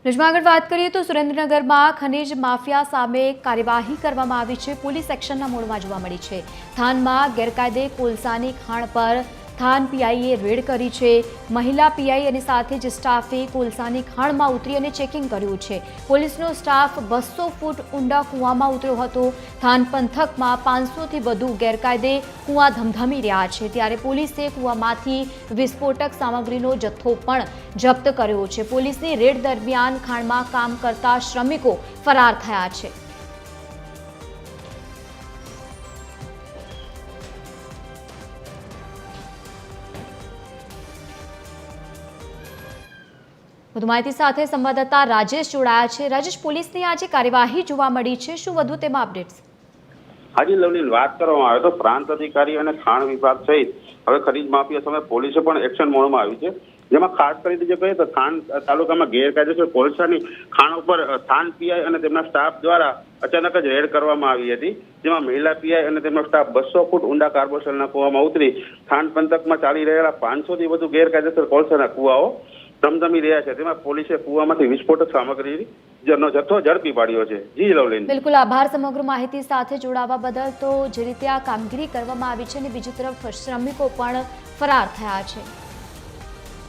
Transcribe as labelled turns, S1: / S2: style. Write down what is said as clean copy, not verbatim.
S1: ન્યૂઝમાં આગળ વાત કરીએ તો સુરેન્દ્રનગરમાં ખનીજ માફિયા સામે કાર્યવાહી કરવામાં આવી છે। પોલીસ એક્શનના મોડમાં જોવા મળી છે। થાનમાં ગેરકાયદે કોલસાની ખાણ પર થાન પીઆઈએ રેડ કરી છે। મહિલા પીઆઈ અને સાથે જ સ્ટાફે કોલસાની ખાણમાં ઉતરી અને ચેકિંગ કર્યું છે। પોલીસનો સ્ટાફ 200 ફૂટ ઊંડા કૂવામાં ઉતર્યો હતો। થાન પંથકમાં 500થી વધુ ગેરકાયદે કૂવા ધમધમી રહ્યા છે, ત્યારે પોલીસે કૂવામાંથી વિસ્ફોટક સામગ્રીનો જથ્થો પણ જપ્ત કર્યો છે। પોલીસની રેડ દરમિયાન ખાણમાં કામ કરતા શ્રમિકો ફરાર થયા છે। વધુ માહિતી સાથે સંવાદદાતા રાજેશ જોડાયા છે। રાજેશ, પોલીસની આજે કાર્યવાહી જોવા મળી છે, શું વધુ તેમાં અપડેટ્સ?
S2: હાજી લવલી, વાત કરવામાં આવે તો પ્રાંત અધિકારી અને ખાણ વિભાગ સહિત હવે ખનીજ માફિયા સામે પોલીસે પણ એક્શન મોડમાં આવી છે, જેમાં ખાસ કરીને જે કહીએ તો થાન તાલુકામાં ગેરકાયદેસર કોલસાની ખાણ ઉપર થાન પીઆઈ અને તેમના સ્ટાફ દ્વારા અચાનક જ રેડ કરવામાં આવી હતી, જેમાં મહિલા પીઆઈ અને તેમનો સ્ટાફ 200 ફૂટ ઊંડા કાર્બોસેલના કૂવામાં ઉતરી થાન પંથકમાં ચાલી રહેલા 500થી વધુ ગેરકાયદેસર કોલસાના કૂવાઓ ધમધમી રહ્યા છે। તેમાં પોલીસે કૂવામાંથી વિસ્ફોટક સામગ્રીનો જથ્થો ઝડપી પાડ્યો છે। જી લવલીન,
S1: બિલકુલ આભાર સમગ્ર માહિતી સાથે જોડાવા બદલ। તો જે રીતે આ કામગીરી કરવામાં આવી છે અને બીજી તરફ શ્રમિકો પણ ફરાર થયા છે।